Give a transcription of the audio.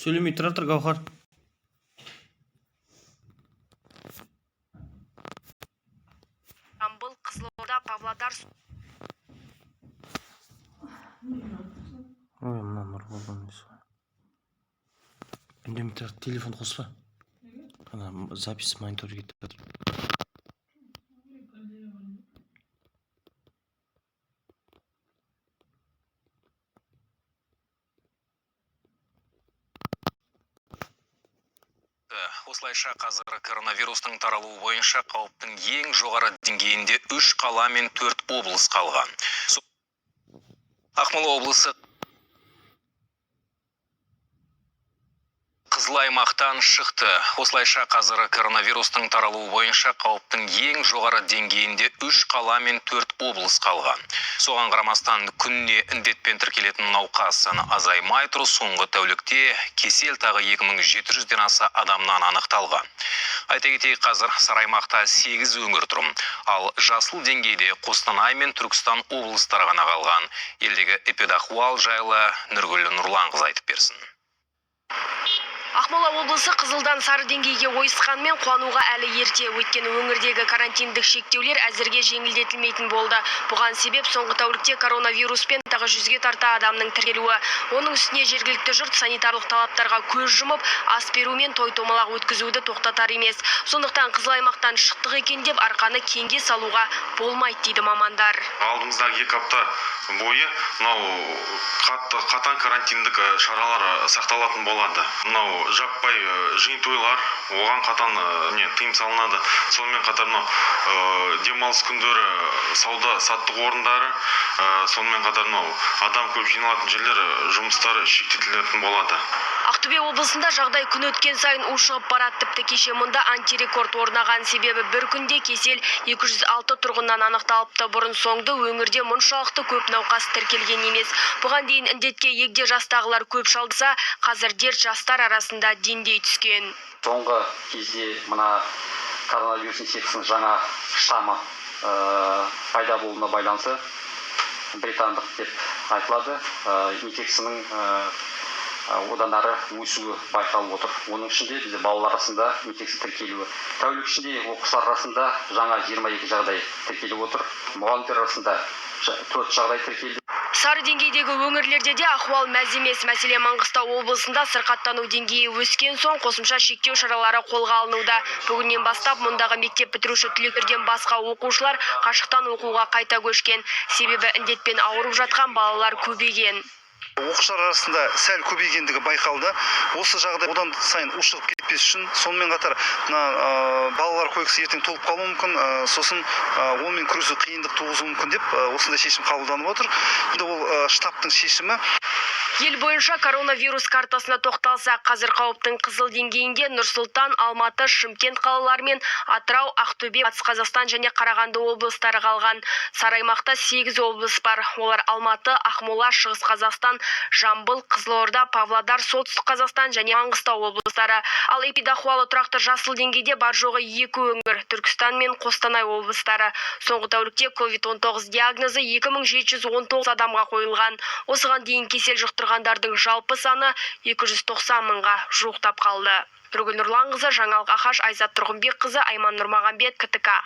Söyleme itiratır Gavhar. Жамбыл, Қызылорда, Павлодар. Ой, мына Нұрболдан несі. Үндемей тұрады, телефон қоспа. Ана запись мониторге кетіп жатыр. Осылайша қазір коронавирустың таралуы бойынша қауіптің ең жоғары деңгейінде 3 қала мен 4 облыс қалған. Ақмола облысы қызыл аймақтан шықты. Осылайша қазір коронавирустың таралуы бойынша қауіптің ең жоғары деңгейінде 3 қала мен 4 облыс қалған. Соған қарамастан күніне індетпен тіркелетін науқас саны азаймай тұр. Соңғы тәулікте кесел тағы 2700-ден аса адамнан анықталған. Айта кетейік, қазір сары аймақта 8 өңір тұр. Ал жасыл деңгейде Қостанай мен Түркістан облыстары ғана қалған. Елдегі эпидахуал жайлы Нұргүл Нұрланқызы айтып берсін. Ақмола облысы қызылдан сары деңгейге ойысқанмен қуануға әлі ерте. Өйткені өңірдегі карантиндік шектеулер әзірге жеңілдетілмейтін болды. Бұған себеп соңғы тәулікте коронавируспен тағы 100-ге тарта адамның тіркелуі. Оның үстіне жергілікті жұрт санитарлық талаптарға көз жұмып, ас беру мен той-томалақ өткізуді тоқтатар емес. Сондықтан қызыл аймақтан шықтық екен деп арқаны кеңге салуға болмайды дейді мамандар. Алдымыздағы 2 апта бойы қатаң карантиндік шаралар сақталатын болады. Жаппай жиын тойлар, оған қатаң тыйым салынады. Сонымен қатар демалыс күндері сауда саттық орындары, сонымен қатар адам көп жиналатын жерлер жұмыстары шектетілетін болады. Ақтөбе облысында жағдай күн өткен сайын ушығып барады. Тіпті кеше мұнда антирекорд орнаған, себебі бір күнде кесел 206 тұрғыннан анықталыпты. Бұрын соңды өңірде мұншалықты көп науқас тіркелген емес. Бұған дейін індетке егде жастағылар көп шалдыса, қазір дерт жастар арасында дендей түскен. Соңғы кезде мына коронавирус инфекциясының жаңа штаммы пайда болуына байланысты британдық деп айтылады. Инфекцияның одан ары өсуі байқалып отыр. Оның ішінде бізде балалар арасында инфекция тіркелуі. Тәулік ішінде оқушылар арасында жаңа 22 жағдай тіркеліп отыр. Мұғалімдер арасында 4 жағдай тіркелді. Сары деңгейдегі өңірлерде де ахуал мәз емес. Мәселе Маңғыстау облысында сырқаттану деңгейі өскен соң қосымша шектеу шаралары қолға алынуда. Бүгіннен бастап мұндағы мектеп бітіруші түлектерден басқа оқушылар қашықтан оқуға қайта көшкен. Себебі індетпен ауырып жатқан балалар көбейген. Оқушылар арасында сәл көбейгендігі байқалды. Осы жағдай одан сайын ушығып кетпес үшін, сонымен қатар балалар койкасы ертең толып қалуы мүмкін, сосын онымен күресу қиындық туғызуы мүмкін деп осындай шешім қабылданып отыр. Енді ол штабтың шешімі. Ел бойынша коронавирус картасына тоқталсақ, қазір қауіптің қызыл деңгейінде Нұр-Сұлтан, Алматы, Шымкент қалалары мен Атырау, Ақтөбе, Батыс Қазақстан және Қарағанды облыстары қалған. Сары аймақта 8 облыс бар. Олар Алматы, Ақмола, Шығыс Қазақстан, Жамбыл, Қызылорда, Павлодар, Солтүстік Қазақстан және Маңғыстау облыстары. Ал эпидахуалы тұрақты жасыл деңгейде бар жоғы 2 өңір, Түркістан мен Қостанай облыстары. Соңғы тәулікте COVID-19 диагнозы 2719 адамға қойылған. Осыған дейін кесел жұқтырғандардың жалпы саны 290 мыңға жуықтап қалды. Нұргүл Нұрланқызы, Жаңалық Ахаш, Айзат Тұрғынбекқызы, Айман Нұрмағамбет, КТК.